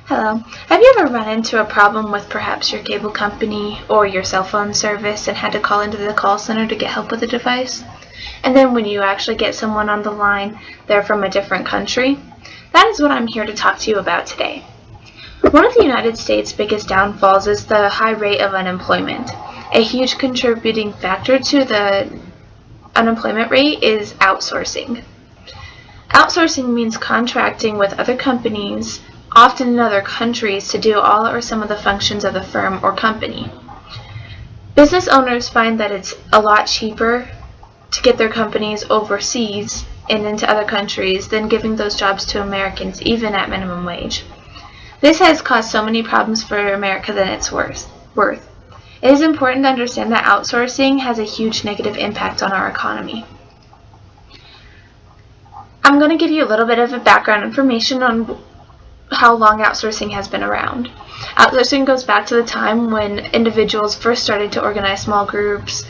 Hello. Have you ever run into a problem with perhaps your cable company or your cell phone service and had to call into the call center to get help with a device? And then when you actually get someone on the line, they're from a different country? That is what I'm here to talk to you about today. One of the United States' biggest downfalls is the high rate of unemployment. A huge contributing factor to the unemployment rate is outsourcing. Outsourcing means contracting with other companies, often in other countries, to do all or some of the functions of the firm or company. Business owners find that it's a lot cheaper to get their companies overseas and into other countries than giving those jobs to Americans, even at minimum wage. This has caused so many problems for America than it's worth. It is important to understand that outsourcing has a huge negative impact on our economy. I'm going to give you a little bit of a background information on how long outsourcing has been around. Outsourcing goes back to the time when individuals first started to organize small groups,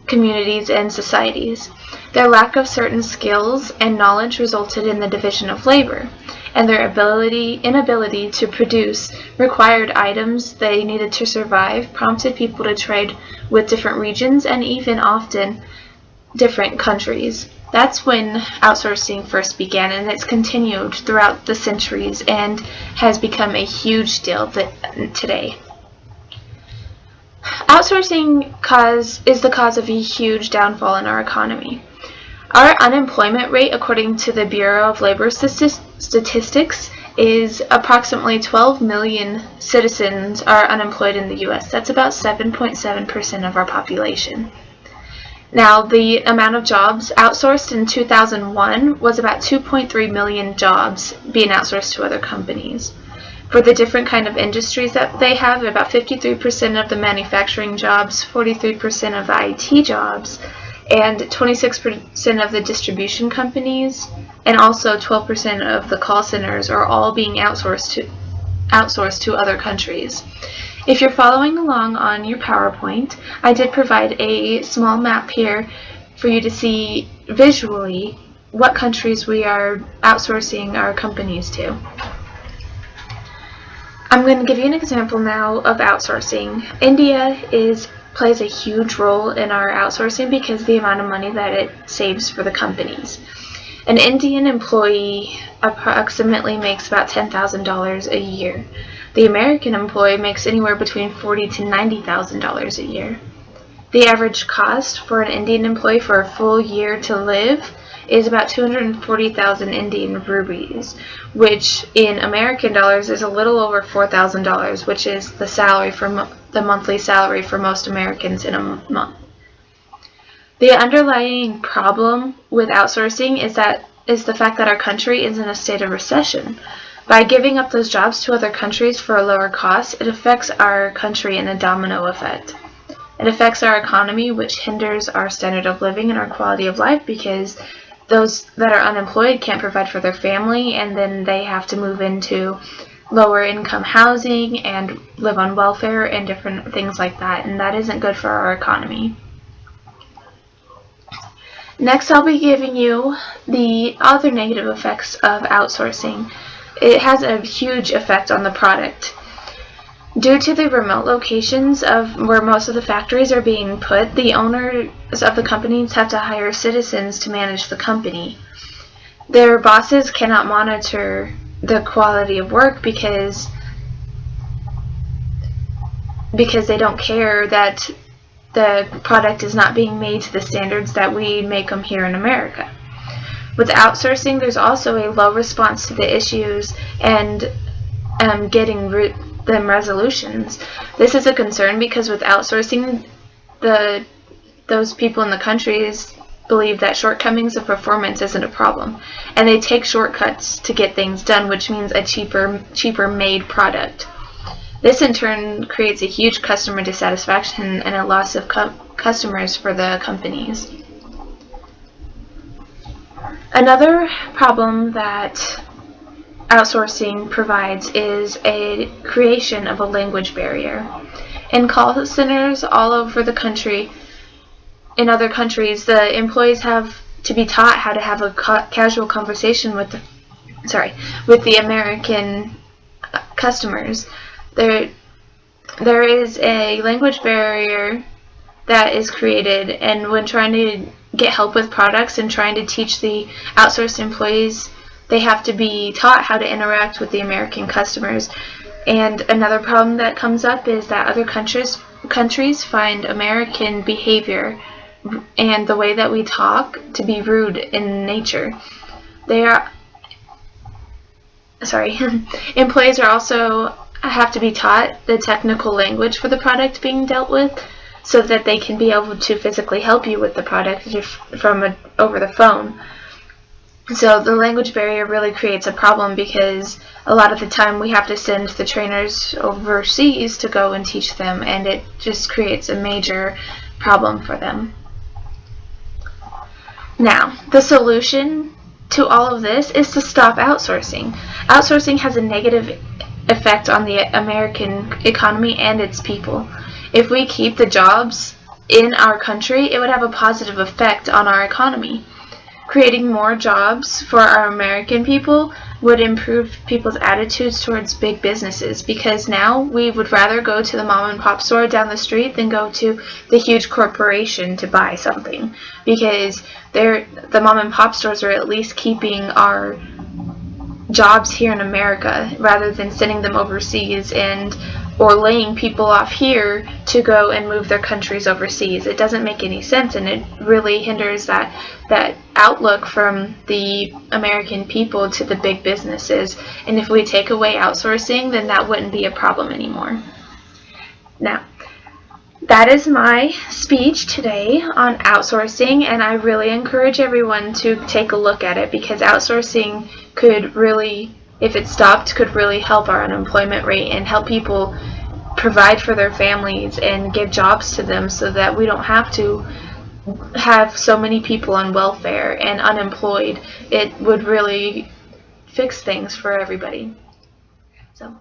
communities, and societies. Their lack of certain skills and knowledge resulted in the division of labor, and their inability to produce required items they needed to survive prompted people to trade with different regions and even often different countries. That's when outsourcing first began, and it's continued throughout the centuries and has become a huge deal today. Outsourcing is the cause of a huge downfall in our economy. Our unemployment rate, according to the Bureau of Labor Statistics, is approximately 12 million citizens are unemployed in the U.S. That's about 7.7% of our population. Now, the amount of jobs outsourced in 2001 was about 2.3 million jobs being outsourced to other companies. For the different kind of industries that they have, about 53% of the manufacturing jobs, 43% of the IT jobs, and 26% of the distribution companies, and also 12% of the call centers are all being outsourced to other countries. If you're following along on your PowerPoint, I did provide a small map here for you to see visually what countries we are outsourcing our companies to. I'm going to give you an example now of outsourcing. India plays a huge role in our outsourcing because of the amount of money that it saves for the companies. An Indian employee approximately makes about $10,000 a year. The American employee makes anywhere between $40,000 to $90,000 a year. The average cost for an Indian employee for a full year to live is about 240,000 Indian rupees, which in American dollars is a little over $4,000, which is the monthly salary for most Americans in a month. The underlying problem with outsourcing is the fact that our country is in a state of recession. By giving up those jobs to other countries for a lower cost, it affects our country in a domino effect. It affects our economy, which hinders our standard of living and our quality of life because those that are unemployed can't provide for their family, and then they have to move into lower income housing and live on welfare and different things like that, and that isn't good for our economy. Next, I'll be giving you the other negative effects of outsourcing. It has a huge effect on the product. Due to the remote locations of where most of the factories are being put, the owners of the companies have to hire citizens to manage the company. Their bosses cannot monitor the quality of work because they don't care that the product is not being made to the standards that we make them here in America. With outsourcing, there's also a low response to the issues and getting them resolutions. This is a concern because with outsourcing, those people in the countries believe that shortcomings of performance isn't a problem, and they take shortcuts to get things done, which means a cheaper made product. This in turn creates a huge customer dissatisfaction and a loss of customers for the companies. Another problem that outsourcing provides is a creation of a language barrier. In call centers all over the country, in other countries, the employees have to be taught how to have a casual conversation with the American customers. There is a language barrier that is created, and when trying to get help with products and trying to teach the outsourced employees, they have to be taught how to interact with the American customers. And another problem that comes up is that other countries find American behavior and the way that we talk to be rude in nature. Employees are also have to be taught the technical language for the product being dealt with, so that they can be able to physically help you with the product from over the phone. So the language barrier really creates a problem, because a lot of the time we have to send the trainers overseas to go and teach them, and it just creates a major problem for them. Now, the solution to all of this is to stop outsourcing. Outsourcing has a negative effect on the American economy and its people. If we keep the jobs in our country, it would have a positive effect on our economy. Creating more jobs for our American people would improve people's attitudes towards big businesses, because now we would rather go to the mom and pop store down the street than go to the huge corporation to buy something, because the mom and pop stores are at least keeping our jobs here in America rather than sending them overseas or laying people off here to go and move their countries overseas. It doesn't make any sense, and it really hinders that outlook from the American people to the big businesses. And if we take away outsourcing, then that wouldn't be a problem anymore. Now, that is my speech today on outsourcing, and I really encourage everyone to take a look at it, because outsourcing could really, if it stopped, could really help our unemployment rate and help people provide for their families and give jobs to them, so that we don't have to have so many people on welfare and unemployed. It would really fix things for everybody. So